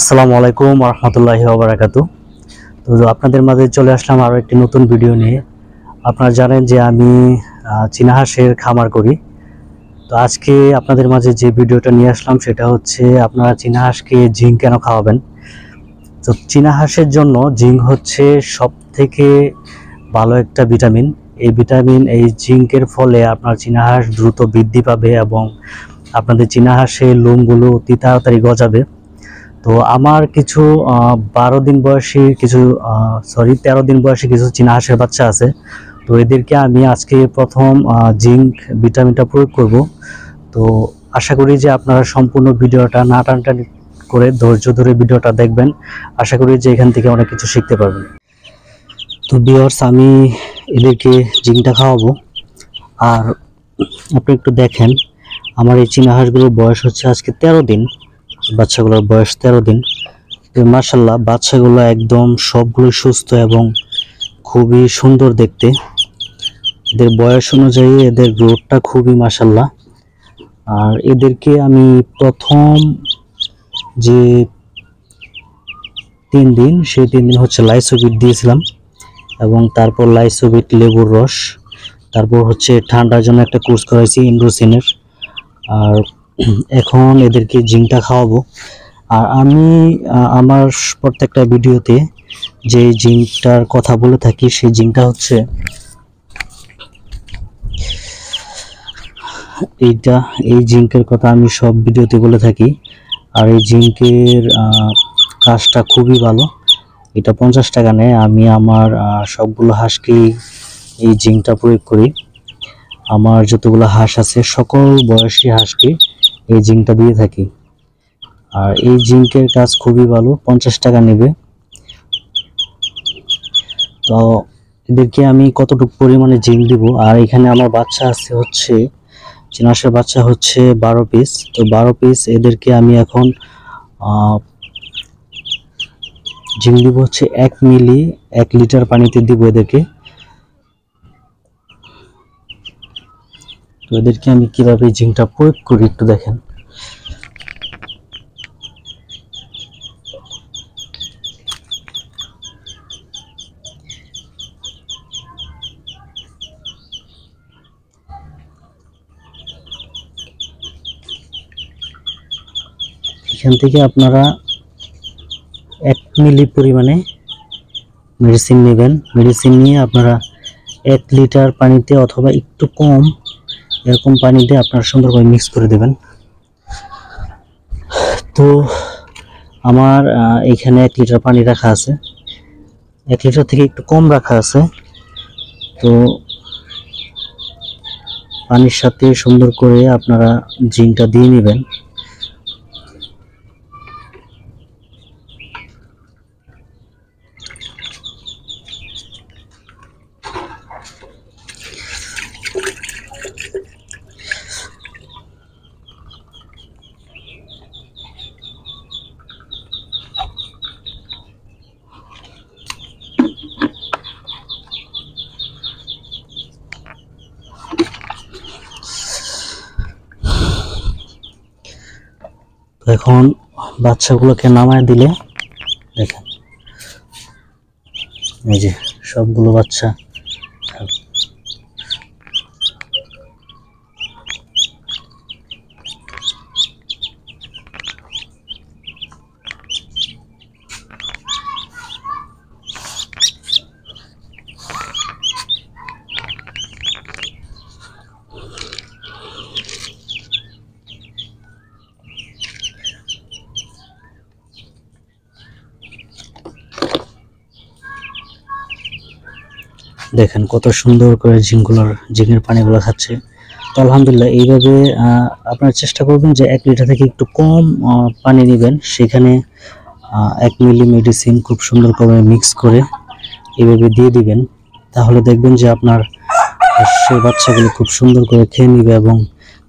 আসসালামু আলাইকুম রহমতুল্লাহি ওয়া বারাকাতুহু। তো আপনাদের মাঝে চলে আসলাম আরও একটি নতুন ভিডিও নিয়ে। আপনারা জানেন যে আমি চীনা হাঁসের খামার করি। তো আজকে আপনাদের মাঝে যে ভিডিওটা নিয়ে আসলাম সেটা হচ্ছে আপনারা চীনা হাঁসকে জিঙ্ক কেন খাওয়াবেন। তো চীনা হাঁসের জন্য জিঙ্ক হচ্ছে সব থেকে ভালো একটা ভিটামিন। এই জিঙ্কের ফলে আপনার চীনা হাঁস দ্রুত বৃদ্ধি পাবে এবং আপনাদের চীনা হাঁসের লোমগুলো অতি তাড়াতাড়ি গজাবে। তো আমার কিছু 12 দিন বয়সী কিছু 13 দিন বয়সী কিছু চীনা হাঁসের বাচ্চা আছে। তো এদেরকে আমি আজকে প্রথম জিঙ্ক ভিটামিনটা প্রয়োগ করব। তো আশা করি যে আপনারা সম্পূর্ণ ভিডিওটা না টানটানি করে ধৈর্য ধরে ভিডিওটা দেখবেন। আশা করি যে এখান থেকে অনেক কিছু শিখতে পারবেন। তো ভিউয়ার্স, আমি এদেরকে জিঙ্কটা খাওয়াবো। আর আপনি একটু দেখেন, আমার এই চীনা হাঁসগুলোর বয়স হচ্ছে আজকে 13 দিন। বাচ্চাগুলোর বয়স 13 দিন। মাশাল্লাহ, বাচ্চাগুলো একদম সবগুলো সুস্থ এবং খুবই সুন্দর দেখতে। এদের বয়স অনুযায়ী এদের গ্রোথটা খুবই মাশাল্লাহ। আর এদেরকে আমি প্রথম যে 3 দিন, সেই 3 দিন হচ্ছে লাইসোবিট দিয়েছিলাম এবং তারপর লাইসোবিট, লেবুর রস, তারপর হচ্ছে ঠান্ডার জন্য একটা কোর্স করাইছি ইন্ডোসিনের। আর এখন এদেরকে জিঙ্কটা খাওয়াবো। আর আমি আমার প্রত্যেকটা ভিডিওতে যে জিঙ্কটার কথা বলে থাকি সেই জিঙ্কটা হচ্ছে এইটা। এই জিঙ্কের কথা আমি সব ভিডিওতে বলে থাকি। আর এই জিঙ্কের কাজটা খুবই ভালো। এটা 50 টাকা নেয়। আমি আমার সবগুলো হাঁসকেই এই জিঙ্কটা প্রয়োগ করি। আমার যতগুলো হাঁস আছে সকল বয়সী হাঁসকে এই জিঙ্কটা দিয়ে থাকি। আর এই জিঙ্কের কাজ খুবই ভালো, 50 টাকা নেবে। তো এদেরকে আমি কতটুকু পরিমাণে জিঙ্ক দিব। আর এখানে আমার বাচ্চা আছে হচ্ছে চীনা হাঁসের বাচ্চা হচ্ছে 12 পিস। তো 12 পিস এদেরকে আমি এখন জিঙ্ক দিব হচ্ছে 1 মিলি 1 লিটার পানিতে দিব এদেরকে। তো এদেরকে আমি কিভাবে জিঙ্কটা প্রয়োগ করি একটু দেখেন। এখান থেকে আপনারা 1 মিলি পরিমাণে মেডিসিন নেবেন। মেডিসিন নিয়ে আপনারা 1 লিটার পানিতে অথবা একটু কম এরকম পানিতে আপনারা সুন্দরভাবে মিক্স করে দেবেন। তো আমার এখানে 1 লিটার পানি রাখা আছে, 1 লিটার থেকে একটু কম রাখা আছে। তো পানির সাথে সুন্দর করে আপনারা জিঙ্কটা দিয়ে নেবেন। এখন বাচ্চাগুলোকে নামায় দিলে দেখেন, এই যে সবগুলো বাচ্চা। দেখেন কত সুন্দর করে জিঙ্কের পানিগুলো খাচ্ছে। তো আলহামদুলিল্লাহ, এইভাবে আপনারা চেষ্টা করবেন যে 1 লিটার থেকে একটু কম পানি নেবেন, সেখানে 1 মিলি মেডিসিন খুব সুন্দর করে মিক্স করে এইভাবে দিয়ে দিবেন। তাহলে দেখবেন যে আপনার হাঁসের বাচ্চাগুলো খুব সুন্দর করে খেয়ে নেবে এবং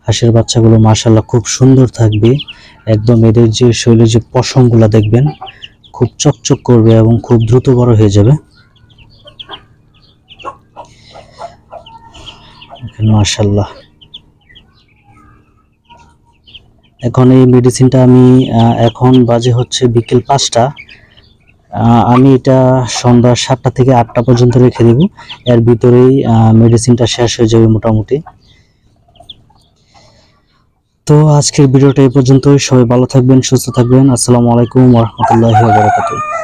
হাঁসের বাচ্চাগুলো মাশাআল্লাহ খুব সুন্দর থাকবে। একদম এদের যে শরীরের যে পশমগুলো দেখবেন খুব চকচক করবে এবং খুব দ্রুত বড় হয়ে যাবে। মাশাআল্লাহ। এখন এই মেডিসিনটা আমি এখন বাজে হচ্ছে বিকেল 5টা। আমি এটা সন্ধ্যা 7টা থেকে 8টা পর্যন্ত রেখে দেব। এর ভিতরেই মেডিসিনটা শেষ হয়ে যাবে মোটামুটি। তো আজকের ভিডিওটা এই পর্যন্তই। সবাই ভালো থাকবেন, সুস্থ থাকবেন। আসসালামু আলাইকুম ওয়া রাহমাতুল্লাহি ওয়া বারাকাতুহু।